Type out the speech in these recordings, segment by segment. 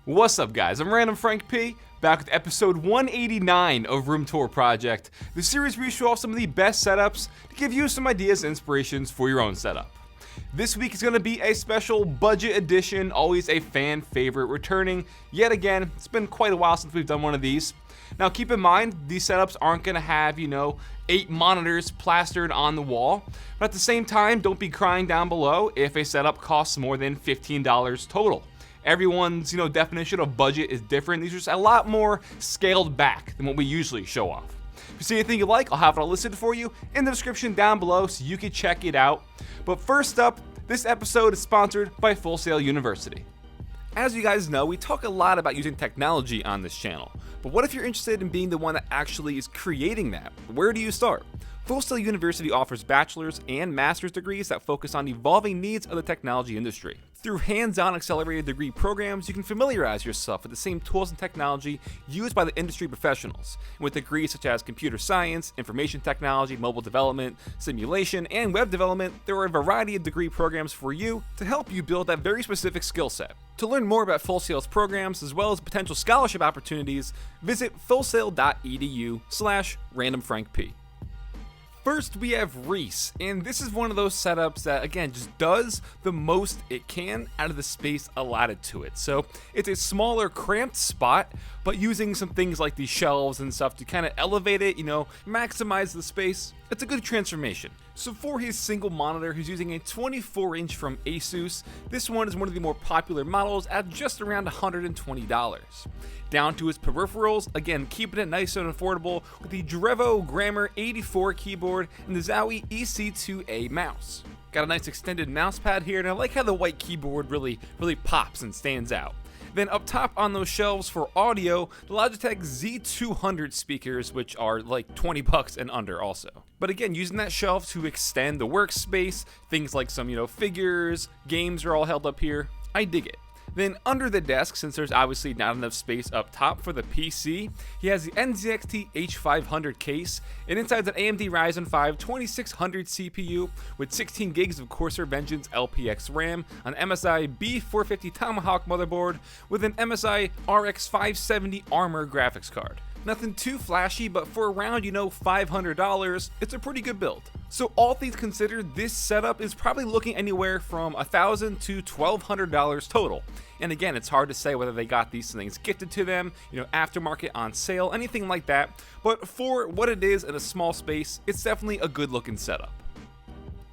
What's up, guys? I'm randomfrankp, back with episode 189 of Room Tour Project, the series where we show off some of the best setups to give you some ideas and inspirations for your own setup. This week is going to be a special budget edition, always a fan favorite, returning yet again. It's been quite a while since we've done one of these. Now keep in mind, these setups aren't going to have, 8 monitors plastered on the wall, but at the same time, don't be crying down below if a setup costs more than $15 total. Everyone's, definition of budget is different. These are just a lot more scaled back than what we usually show off. If you see anything you like, I'll have it all listed for you in the description down below so you can check it out. But first up, this episode is sponsored by Full Sail University. As you guys know, we talk a lot about using technology on this channel, but what if you're interested in being the one that actually is creating that? Where do you start? Full Sail University offers bachelor's and master's degrees that focus on evolving needs of the technology industry. Through hands-on accelerated degree programs, you can familiarize yourself with the same tools and technology used by the industry professionals. And with degrees such as computer science, information technology, mobile development, simulation, and web development, there are a variety of degree programs for you to help you build that very specific skill set. To learn more about Full Sail's programs as well as potential scholarship opportunities, visit fullsail.edu/randomfrankp. First, we have Rhys, and this is one of those setups that, again, just does the most it can out of the space allotted to it. So it's a smaller, cramped spot, but using some things like these shelves and stuff to kind of elevate it, maximize the space. It's a good transformation. So for his single monitor, he's using a 24-inch from Asus. This one is one of the more popular models at just around $120. Down to his peripherals, again, keeping it nice and affordable with the Drevo Grammar 84 keyboard and the Zowie EC2A mouse. Got a nice extended mouse pad here, and I like how the white keyboard really pops and stands out. Then up top on those shelves for audio, the Logitech Z200 speakers, which are like $20 and under also. But again, using that shelf to extend the workspace, things like some, figures, games are all held up here. I dig it. Then under the desk, since there's obviously not enough space up top for the PC, he has the NZXT H500 case, and inside an AMD Ryzen 5 2600 CPU with 16 gigs of Corsair Vengeance LPX RAM, an MSI B450 Tomahawk motherboard with an MSI RX 570 Armor graphics card. Nothing too flashy, but for around, $500, it's a pretty good build. So all things considered, this setup is probably looking anywhere from $1,000 to $1,200 total. And again, it's hard to say whether they got these things gifted to them, aftermarket on sale, anything like that. But for what it is in a small space, it's definitely a good looking setup.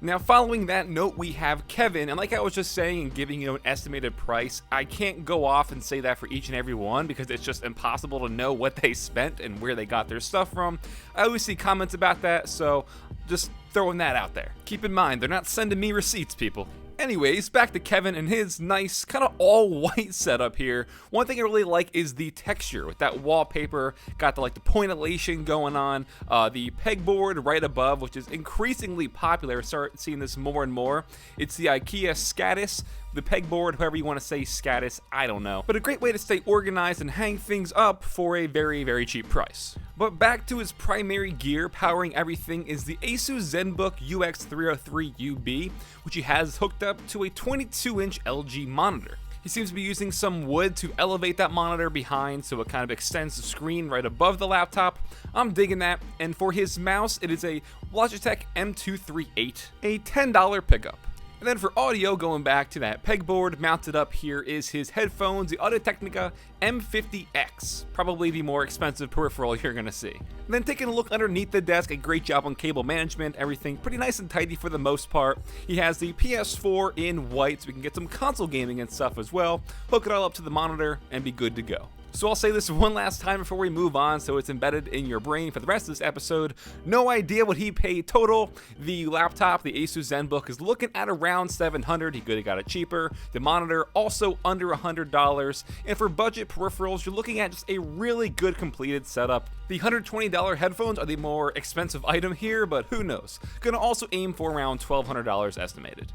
Now, following that note, we have Kevin, and like I was just saying and giving an estimated price, I can't go off and say that for each and every one because it's just impossible to know what they spent and where they got their stuff from. I always see comments about that, so just throwing that out there. Keep in mind, they're not sending me receipts, people. Anyways, back to Kevin and his nice, kind of all-white setup here. One thing I really like is the texture with that wallpaper. Got the pointillation going on. The pegboard right above, which is increasingly popular. Start seeing this more and more. It's the IKEA Scatus. The pegboard, however you want to say Scatus, I don't know. But a great way to stay organized and hang things up for a very, very cheap price. But back to his primary gear, powering everything is the Asus ZenBook UX303UB, which he has hooked up to a 22-inch LG monitor. He seems to be using some wood to elevate that monitor behind, so it kind of extends the screen right above the laptop. I'm digging that. And for his mouse, it is a Logitech M238, a $10 pickup. And then for audio, going back to that pegboard, mounted up here is his headphones, the Audio-Technica M50X, probably the more expensive peripheral you're gonna see. And then taking a look underneath the desk, a great job on cable management, everything pretty nice and tidy for the most part. He has the PS4 in white, so we can get some console gaming and stuff as well, hook it all up to the monitor, and be good to go. So I'll say this one last time before we move on so it's embedded in your brain for the rest of this episode. No idea what he paid total. The laptop, the Asus ZenBook, is looking at around $700. He could have got it cheaper. The monitor also under $100. And for budget peripherals, you're looking at just a really good completed setup. The $120 headphones are the more expensive item here, but who knows. Gonna also aim for around $1,200 estimated.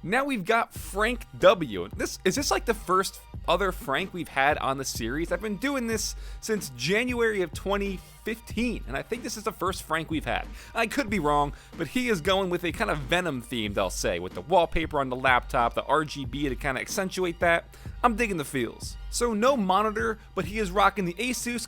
Now we've got Frank W. Is this like the first other Frank we've had on the series? I've been doing this since January of 2015, and I think this is the first Frank we've had. I could be wrong, but he is going with a kind of Venom themed, I'll say, with the wallpaper on the laptop, the RGB to kind of accentuate that. I'm digging the feels. So no monitor, but he is rocking the Asus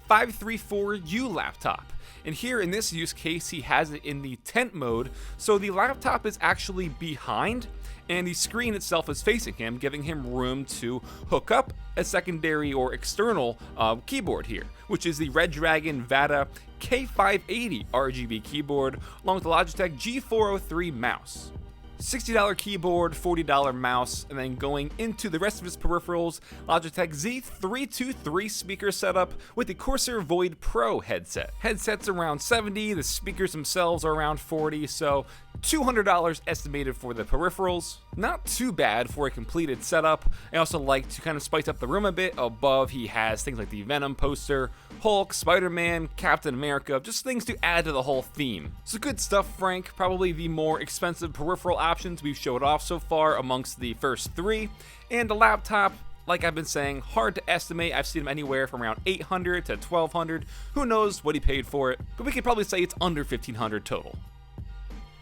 Q534U laptop. And here in this use case, he has it in the tent mode, so the laptop is actually behind, and the screen itself is facing him, giving him room to hook up a secondary or external keyboard here, which is the Redragon Vata K580 RGB keyboard, along with the Logitech G403 mouse. $60 keyboard, $40 mouse, and then going into the rest of his peripherals, Logitech Z323 speaker setup with the Corsair Void Pro headset. Headset's around $70, the speakers themselves are around $40, so $200 estimated for the peripherals. Not too bad for a completed setup. I also like to kind of spice up the room a bit. Above, he has things like the Venom poster, Hulk, Spider-Man, Captain America, just things to add to the whole theme. So good stuff, Frank. Probably the more expensive peripheral options we've showed off so far amongst the first three. And the laptop, like I've been saying, hard to estimate. I've seen him anywhere from around $800 to $1,200. Who knows what he paid for it, but we could probably say it's under $1,500 total.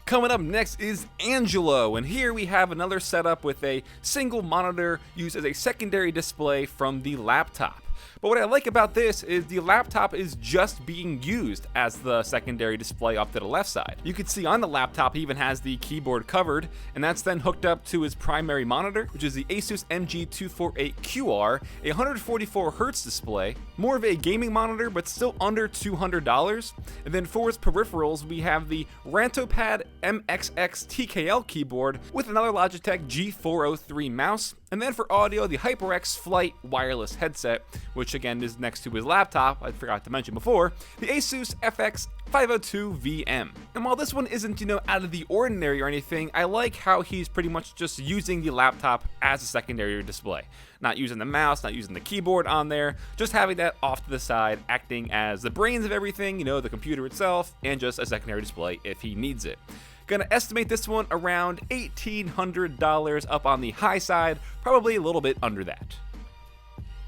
Coming up next is Angelo, and here we have another setup with a single monitor used as a secondary display from the laptop. But what I like about this is the laptop is just being used as the secondary display off to the left side. You can see on the laptop he even has the keyboard covered, and that's then hooked up to his primary monitor, which is the Asus MG248QR, a 144Hz display, more of a gaming monitor but still under $200. And then for his peripherals we have the Rantopad MXX TKL keyboard with another Logitech G403 mouse. And then for audio, the HyperX Flight wireless headset, which again is next to his laptop, I forgot to mention before, the Asus FX502VM. And while this one isn't, out of the ordinary or anything, I like how he's pretty much just using the laptop as a secondary display. Not using the mouse, not using the keyboard on there, just having that off to the side, acting as the brains of everything, the computer itself, and just a secondary display if he needs it. Gonna estimate this one around $1,800 up on the high side, probably a little bit under that.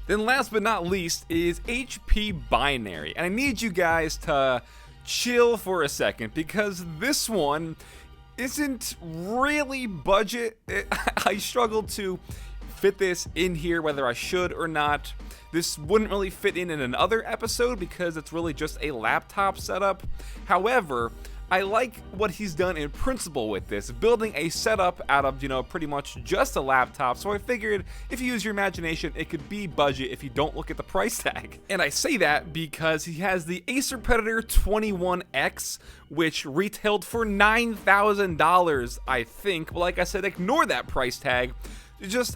Then last but not least is HP Binary, and I need you guys to chill for a second because this one isn't really budget. I struggled to fit this in here whether I should or not. This wouldn't really fit in another episode because it's really just a laptop setup. However, I like what he's done in principle with this, building a setup out of, pretty much just a laptop. So I figured if you use your imagination, it could be budget if you don't look at the price tag. And I say that because he has the Acer Predator 21X, which retailed for $9,000, I think. But like I said, ignore that price tag.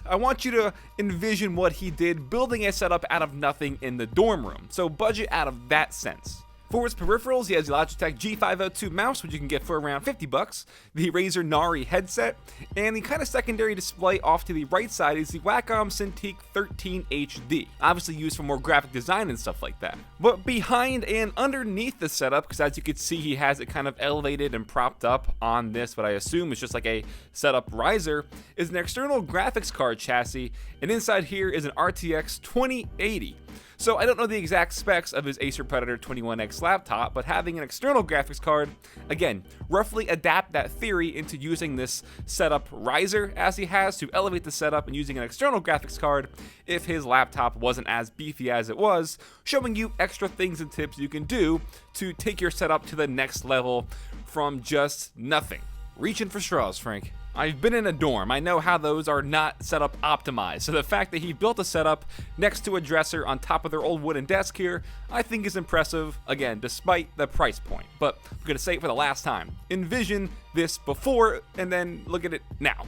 I want you to envision what he did, building a setup out of nothing in the dorm room. So budget out of that sense. For his peripherals, he has the Logitech G502 mouse, which you can get for around $50, the Razer Nari headset, and the kind of secondary display off to the right side is the Wacom Cintiq 13 HD, obviously used for more graphic design and stuff like that. But behind and underneath the setup, because as you can see he has it kind of elevated and propped up on this, what I assume is just like a setup riser, is an external graphics card chassis, and inside here is an RTX 2080. So I don't know the exact specs of his Acer Predator 21X laptop, but having an external graphics card, again, roughly adapt that theory into using this setup riser as he has to elevate the setup and using an external graphics card if his laptop wasn't as beefy as it was, showing you extra things and tips you can do to take your setup to the next level from just nothing. Reaching for straws, Frank. I've been in a dorm. I know how those are not setup optimized. So the fact that he built a setup next to a dresser on top of their old wooden desk here, I think is impressive, again, despite the price point. But I'm going to say it for the last time. Envision this before and then look at it now.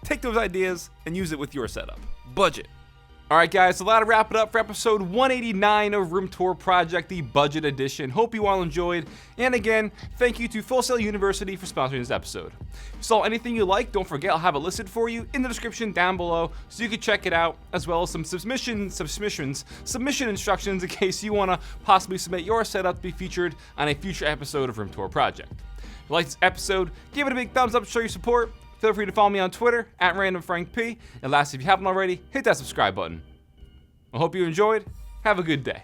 Take those ideas and use it with your setup. Budget. Alright guys, so that'll wrap it up for episode 189 of Room Tour Project, the budget edition. Hope you all enjoyed, and again, thank you to Full Sail University for sponsoring this episode. If you saw anything you like, don't forget I'll have it listed for you in the description down below, so you can check it out, as well as some submission instructions in case you want to possibly submit your setup to be featured on a future episode of Room Tour Project. If you like this episode, give it a big thumbs up to show your support. Feel free to follow me on Twitter at randomfrankp. And last, if you haven't already, hit that subscribe button. I hope you enjoyed. Have a good day.